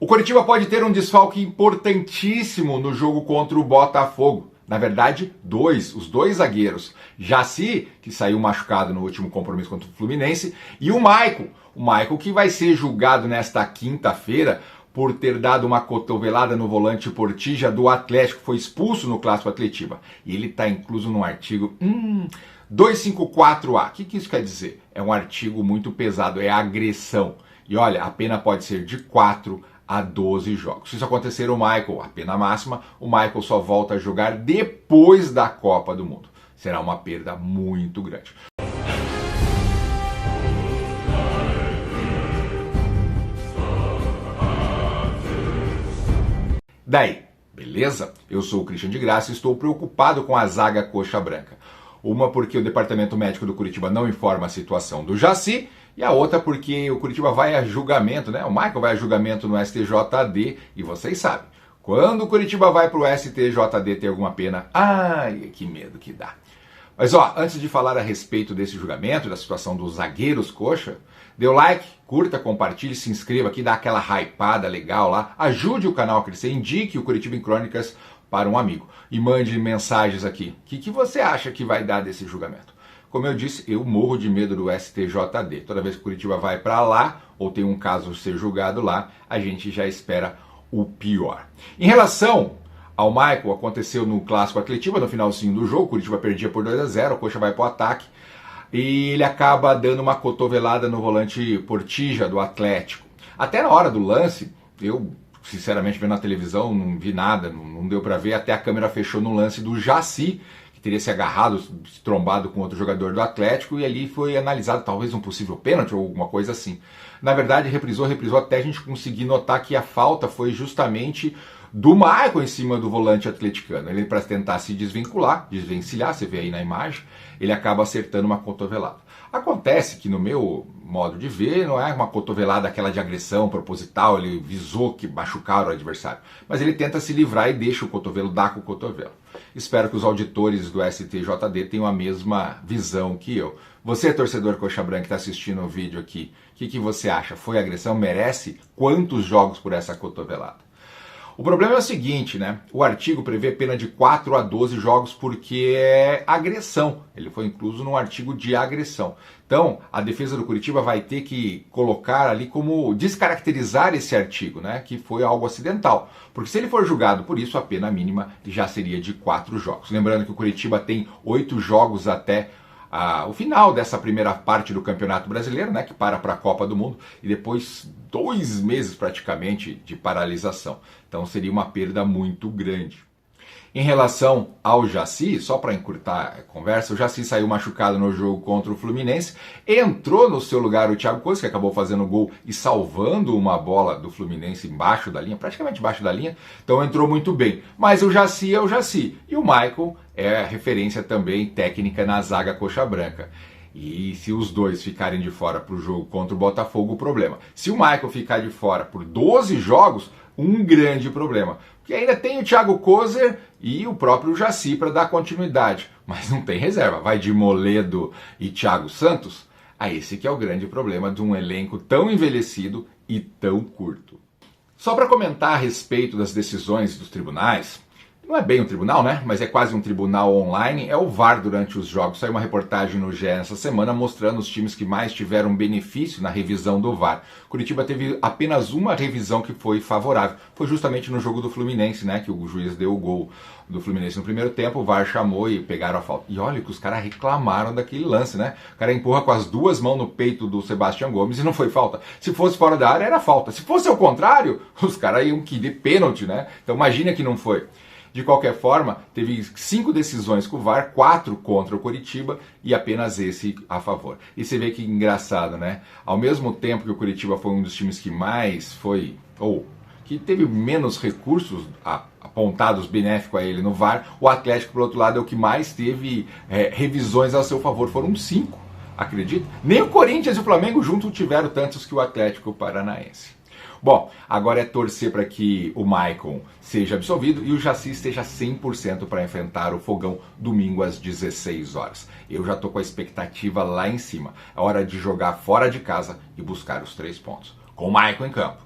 O Coritiba pode ter um desfalque importantíssimo no jogo contra o Botafogo. Na verdade, os dois zagueiros. Jaci, que saiu machucado no último compromisso contra o Fluminense, e o Maicon. O Maicon que vai ser julgado nesta quinta-feira por ter dado uma cotovelada no volante Portilla do Atlético, foi expulso no Clássico Atletiba. E ele está incluso no artigo 254A. O que isso quer dizer? É um artigo muito pesado, é agressão. E olha, a pena pode ser de 4 a 12 jogos. Se isso acontecer, o Michael, a pena máxima, o Michael só volta a jogar depois da Copa do Mundo. Será uma perda muito grande. Daí, beleza? Eu sou o Christian de Graça e estou preocupado com a zaga coxa branca. Uma porque o departamento médico do Coritiba não informa a situação do Jaci, e a outra porque o Coritiba vai a julgamento, né? O Michael vai a julgamento no STJD, e vocês sabem, quando o Coritiba vai para o STJD ter alguma pena, ai, que medo que dá. Mas ó, antes de falar a respeito desse julgamento, da situação dos zagueiros coxa, dê o like, curta, compartilhe, se inscreva aqui, dá aquela hypada legal lá, ajude o canal a crescer, indique o Coritiba em Crônicas para um amigo e mande mensagens aqui. O que você acha que vai dar desse julgamento? Como eu disse, eu morro de medo do STJD. Toda vez que o Coritiba vai para lá, ou tem um caso ser julgado lá, a gente já espera o pior. Em relação ao Michael, aconteceu no Clássico Atletiba, no finalzinho do jogo, o Coritiba perdia por 2-0, o Coxa vai para o ataque, e ele acaba dando uma cotovelada no volante Portilla do Atlético. Até na hora do lance, eu sinceramente vendo na televisão não vi nada, não deu para ver, até a câmera fechou no lance do Jaci, que teria se agarrado, se trombado com outro jogador do Atlético, e ali foi analisado talvez um possível pênalti ou alguma coisa assim. Na verdade, reprisou até a gente conseguir notar que a falta foi justamente do Michael em cima do volante atleticano. Ele, para tentar se desvencilhar, você vê aí na imagem, ele acaba acertando uma cotovelada. Acontece que no meu modo de ver, não é uma cotovelada aquela de agressão proposital, ele visou que machucar o adversário, mas ele tenta se livrar e deixa o cotovelo dar com o cotovelo. Espero que os auditores do STJD tenham a mesma visão que eu. Você, torcedor coxa branca que está assistindo o vídeo aqui, o que você acha? Foi agressão? Merece? Quantos jogos por essa cotovelada? O problema é o seguinte, né? O artigo prevê pena de 4 a 12 jogos porque é agressão. Ele foi incluso no artigo de agressão. Então, a defesa do Coritiba vai ter que colocar ali como descaracterizar esse artigo, né? Que foi algo acidental. Porque se ele for julgado por isso, a pena mínima já seria de 4 jogos. Lembrando que o Coritiba tem 8 jogos até o final dessa primeira parte do Campeonato Brasileiro, né, que para a Copa do Mundo, e depois 2 meses praticamente de paralisação. Então seria uma perda muito grande. Em relação ao Jaci, só para encurtar a conversa, o Jaci saiu machucado no jogo contra o Fluminense, entrou no seu lugar o Thiago Costa, que acabou fazendo gol e salvando uma bola do Fluminense embaixo da linha, praticamente embaixo da linha, então entrou muito bem. Mas o Jaci é o Jaci, e o Michael é a referência também técnica na zaga coxa branca. E se os dois ficarem de fora para o jogo contra o Botafogo, o problema. Se o Michael ficar de fora por 12 jogos, um grande problema. Porque ainda tem o Thiago Kozer e o próprio Jaci para dar continuidade. Mas não tem reserva. Vai de Moledo e Thiago Santos? Esse que é o grande problema de um elenco tão envelhecido e tão curto. Só para comentar a respeito das decisões dos tribunais, não é bem um tribunal, né? Mas é quase um tribunal online, é o VAR durante os jogos. Saiu uma reportagem no GE essa semana mostrando os times que mais tiveram benefício na revisão do VAR. Curitiba teve apenas uma revisão que foi favorável. Foi justamente no jogo do Fluminense, né? Que o juiz deu o gol do Fluminense no primeiro tempo, o VAR chamou e pegaram a falta. E olha que os caras reclamaram daquele lance, né? O cara empurra com as 2 mãos no peito do Sebastião Gomes e não foi falta. Se fosse fora da área, era falta. Se fosse ao contrário, os caras iam que de pênalti, né? Então imagina que não foi. De qualquer forma, teve 5 decisões com o VAR, 4 contra o Coritiba e apenas esse a favor. E você vê que engraçado, né? Ao mesmo tempo que o Coritiba foi um dos times que mais foi, ou que teve menos recursos apontados benéficos a ele no VAR, o Atlético, por outro lado, é o que mais teve revisões a seu favor. Foram 5, acredita? Nem o Corinthians e o Flamengo juntos tiveram tantos que o Atlético Paranaense. Bom, agora é torcer para que o Maicon seja absolvido e o Jaci esteja 100% para enfrentar o Fogão domingo às 16 horas. Eu já estou com a expectativa lá em cima. É hora de jogar fora de casa e buscar os 3 pontos. Com o Maicon em campo.